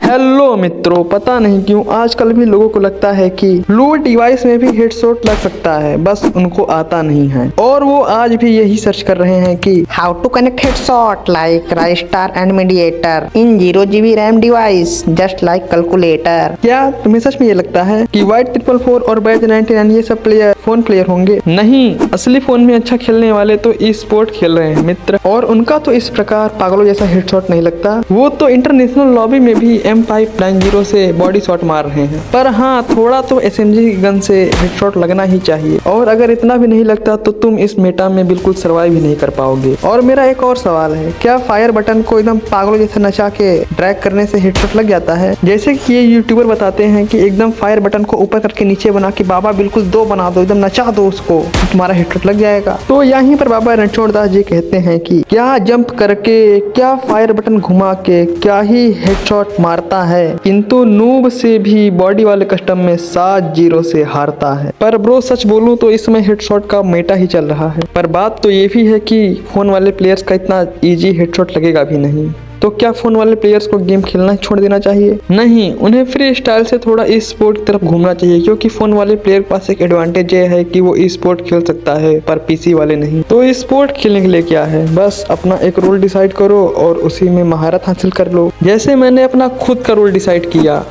Hello मित्रों, पता नहीं क्यों आजकल भी लोगों को लगता है कि लो डिवाइस में भी हेडशॉट लग सकता है, बस उनको आता नहीं है और वो आज भी यही सर्च कर रहे हैं कि How to connect headshot like Ristar and Mediator in 0 GB RAM device just like calculator। क्या तुम्हें सच में ये लगता है कि वाइट 444 और बैज 99 ये सब प्लेयर फोन प्लेयर होंगे? नहीं, असली फोन में अच्छा खेलने वाले तो ई स्पोर्ट खेल रहे हैं मित्र, और उनका तो इस प्रकार पागलों जैसा हेडशॉट नहीं लगता। वो तो इंटरनेशनल लॉबी में भी M590 से बॉडी शॉट मार रहे हैं। पर हाँ, थोड़ा तो SMG गन से हेडशॉट लगना ही चाहिए, और अगर इतना भी नहीं लगता तो तुम इस मेटा में बिल्कुल सर्वाइव ही नहीं कर पाओगे। और मेरा एक और सवाल है, क्या फायर बटन को एकदम पागलों जैसे नचा के ड्रैग करने से हेडशॉट लग जाता है? जैसे कि ये यूट्यूबर बताते हैं कि एकदम फायर बटन को ऊपर करके नीचे बना के बाबा बिल्कुल 2 बना दो, एकदम नचा दो उसको, तुम्हारा हेडशॉट लग जाएगा। तो यहीं पर बाबा रणछोड़ दास जी कहते हैं कि क्या जंप करके, क्या फायर बटन घुमा के, क्या ही हेडशॉट मारता है, किंतु नूब से भी बॉडी वाले कस्टम में 7-0 से हारता है। पर ब्रो सच बोलूं तो इस समय हेडशॉट का मेटा ही चल रहा है, पर बात तो ये भी है कि फोन वाले प्लेयर्स का इतना इजी हेडशॉट लगेगा भी नहीं। तो क्या फोन वाले प्लेयर्स को गेम खेलना छोड़ देना चाहिए? नहीं, उन्हें फ्री स्टाइल से थोड़ा ई स्पोर्ट की तरफ घूमना चाहिए, क्योंकि फोन वाले प्लेयर के पास एक एडवांटेज ये है कि वो ई स्पोर्ट खेल सकता है, पर पीसी वाले नहीं। तो ई स्पोर्ट खेलने के लिए क्या है, बस अपना एक रोल डिसाइड करो और उसी में महारत हासिल कर लो। जैसे मैंने अपना खुद का रोल डिसाइड किया,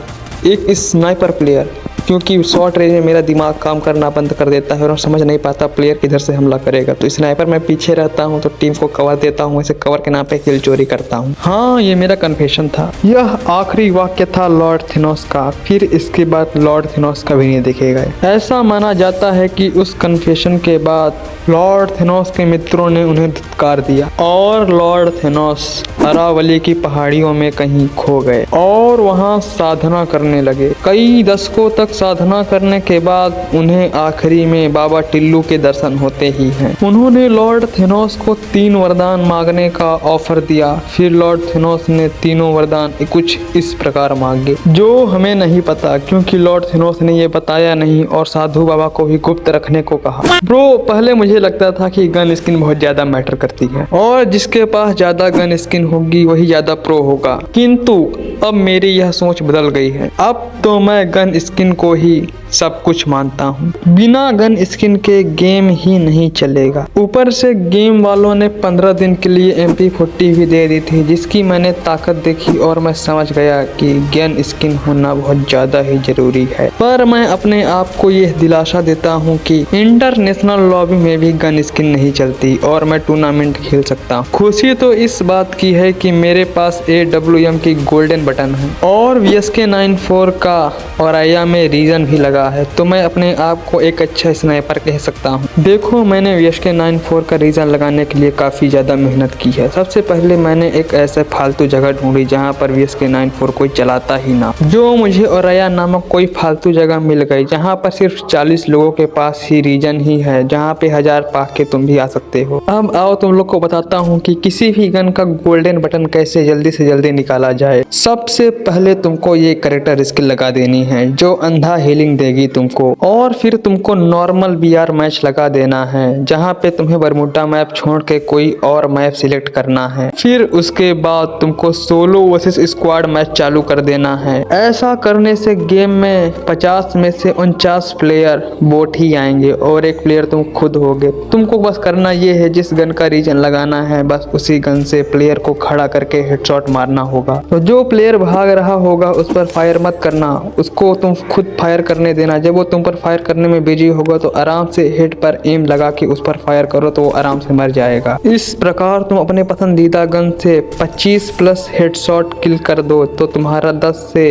एक स्नाइपर प्लेयर, क्योंकि शॉर्ट रेंज में मेरा दिमाग काम करना बंद कर देता है और समझ नहीं पाता प्लेयर किधर से हमला करेगा। तो स्नाइपर में पीछे रहता हूँ तो टीम को कवर देता हूँ, ऐसे कवर के नाम पे किल चोरी करता हूँ। हाँ, ये मेरा कन्फेशन था। यह आखिरी वाक्य था लॉर्ड थेनोस का, फिर इसके बाद लॉर्ड थेनोस कभी नहीं देखेगा। ऐसा माना जाता है कि उस कन्फेशन के बाद लॉर्ड थेनोस के मित्रों ने उन्हें धिक्कार दिया और लॉर्ड थेनोस अरावली की पहाड़ियों में कहीं खो गए और वहां साधना करने लगे। कई दशकों तक साधना करने के बाद उन्हें आखिरी में बाबा टिल्लू के दर्शन होते ही हैं। उन्होंने लॉर्ड थेनोस को 3 वरदान मांगने का ऑफर दिया। फिर लॉर्ड थेनोस ने तीनों वरदान कुछ इस प्रकार मांगे, जो हमें नहीं पता, क्योंकि लॉर्ड थेनोस ने ये बताया नहीं और साधु बाबा को भी गुप्त रखने को कहा। ब्रो, पहले मुझे लगता था कि गन स्किन बहुत ज्यादा मैटर करती है और जिसके पास ज्यादा गन स्किन होगी वही ज्यादा प्रो होगा, किंतु अब मेरी यह सोच बदल गई है। अब तो मैं गन स्किन को ही सब कुछ मानता हूँ। बिना गन स्किन के गेम ही नहीं चलेगा। ऊपर से गेम वालों ने 15 दिन के लिए MP40 भी दे दी थी, जिसकी मैंने ताकत देखी और मैं समझ गया कि गन स्किन होना बहुत ज्यादा ही जरूरी है। पर मैं अपने आप को यह दिलासा देता हूँ कि इंटरनेशनल लॉबी में भी गन स्किन नहीं चलती और मैं टूर्नामेंट खेल सकता हूँ। खुशी तो इस बात की है कि मेरे पास AWM की गोल्डन बटन है और VSK94 का और आया में रीजन भी लगा है, तो मैं अपने आप को एक अच्छा स्नाइपर कह सकता हूँ। देखो, मैंने VSK94 का रीजन लगाने के लिए काफ़ी ज़्यादा मेहनत की है। सबसे पहले मैंने एक ऐसे फालतू जगह ढूंढी जहाँ पर VSK94 कोई चलाता ही ना, जो मुझे औरैया नामक कोई फालतू जगह मिल गई जहाँ पर सिर्फ 40 लोगों के पास ही रीजन ही है, जहाँ पे 1000 पाक के तुम भी आ सकते हो। अब आओ तुम लोग को बताता हूँ कि किसी भी गन का गोल्डन बटन कैसे जल्दी से जल्दी निकाला जाए। सबसे पहले तुमको ये कैरेक्टर स्किल लगा देनी है जो अंधा हीलिंग देगी तुमको, और फिर तुमको नॉर्मल BR मैच लगा देना है, जहाँ पे तुम्हें बरमुडा मैप छोड़ के कोई और मैप सिलेक्ट करना है। फिर उसके बाद तुमको सोलो वर्सेस स्क्वाड मैच चालू कर देना है। ऐसा करने से गेम में 50 में से 49 प्लेयर बोट ही आएंगे और एक प्लेयर तुम खुद होगे। तुमको बस करना ये है, जिस गन का रीजन लगाना है बस उसी गन से प्लेयर को खड़ा करके हेडशॉट मारना होगा। तो जो प्लेयर भाग रहा होगा उस पर फायर मत करना, उसको तुम खुद फायर करने देना। जब वो तुम पर फायर करने में बिजी होगा तो आराम से हेड पर एम लगा के उस पर फायर करो, तो वो आराम से मर जाएगा। इस प्रकार तुम अपने पसंदीदा गन से 25+ हेडशॉट किल कर दो तो तुम्हारा 10 से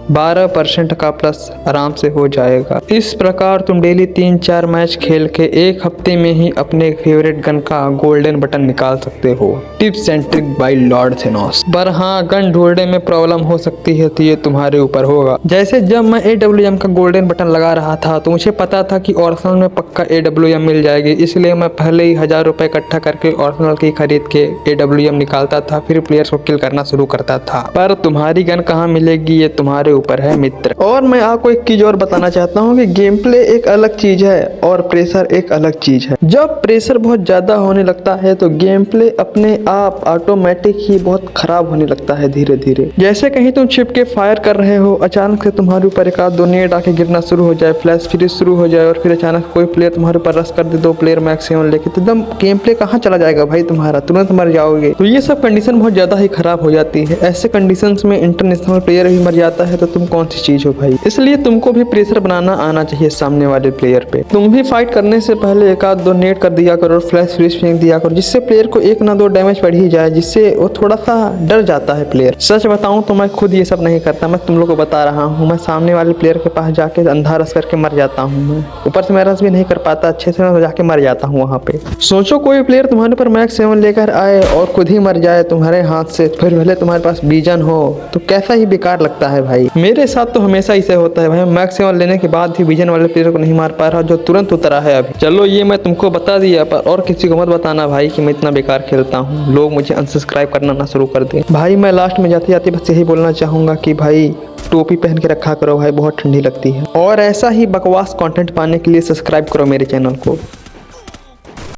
12% का प्लस आराम से हो जाएगा। इस प्रकार तुम डेली 3-4 मैच खेल के एक हफ्ते में ही अपने फेवरेट गन का गोल्डन बटन निकाल सकते हो। Tips and trick bye Lord Thanos. पर हाँ, गन ढूंढने में प्रॉब्लम हो सकती है तो ये तुम्हारे ऊपर होगा। जैसे जब मैं AWM का गोल्डन बटन लगा रहा था तो मुझे पता था कि ऑर्सनल में पक्का AWM मिल जाएगी, इसलिए मैं पहले ही 1000 रुपए इकट्ठा करके ऑर्सनल की खरीद के AWM निकालता था, फिर प्लेयर्स को किल करना शुरू करता था। पर तुम्हारी गन कहाँ मिलेगी ये तुम्हारे ऊपर है मित्र। और मैं आपको एक चीज और बताना चाहता हूँ कि गेम प्ले एक अलग चीज है और प्रेशर एक अलग चीज है। जब प्रेशर बहुत ज्यादा होने लगता है तो गेम प्ले अपने आप ऑटोमेटिक ही बहुत खराब होने लगता है धीरे धीरे। जैसे कहीं तुम छिप के फायर कर रहे हो, अचानक से तुम्हारे ऊपर एक आध दो नेट आके गिरना शुरू हो जाए, फ्लैश फ्रीज शुरू हो जाए और फिर अचानक कोई प्लेयर तुम्हारे ऊपर रश कर दे, 2 प्लेयर मैक्सिमम लेके, तो एकदम गेम प्ले कहाँ चला जाएगा भाई तुम्हारा, तुरंत मर जाओगे। तो ये सब कंडीशन बहुत ज्यादा ही खराब हो जाती है। ऐसे कंडीशंस में इंटरनेशनल प्लेयर भी मर जाता है तो तुम कौन सी चीज हो भाई। इसलिए तुमको भी प्रेशर बनाना आना चाहिए सामने वाले प्लेयर पे। तुम भी फाइट करने से पहले एक आध दो नेट कर दिया करो, फ्लैश फ्रीज फेंक दिया करो, जिससे प्लेयर को 1 ना 2 डैमेज पड़ ही जाए, जिससे वो थोड़ा सा डर जाता है प्लेयर। सच बताऊं तो मैं खुद ये सब नहीं करता, मैं तुम लोग को बता रहा हूँ। मैं सामने वाले प्लेयर के पास जाके अंधा रस करके मर जाता हूँ। मैं ऊपर से मैं रस भी नहीं कर पाता अच्छे से, मैं जाके मर जाता हूँ वहाँ पे। सोचो कोई प्लेयर तुम्हारे ऊपर मैक्स 7 लेकर आए और खुद ही मर जाए तुम्हारे हाथ से, फिर भले तुम्हारे पास बीजन हो, तो कैसा ही बेकार लगता है भाई। मेरे साथ तो हमेशा ऐसे होता है भाई, मैक्स 7 लेने के बाद भी बीजन वाले प्लेयर को नहीं मार पा रहा जो तुरंत उतरा है अभी। चलो ये मैं तुमको बता दिया, पर और किसी को मत बताना भाई कि मैं इतना बेकार खेलता हूँ, लोग मुझे अनसब्सक्राइब करना ना शुरू कर दें भाई। मैं लास्ट में जाते जाते बस यही बोलना चाहूँगा कि भाई टोपी पहन के रखा करो भाई, बहुत ठंडी लगती है। और ऐसा ही बकवास कंटेंट पाने के लिए सब्सक्राइब करो मेरे चैनल को।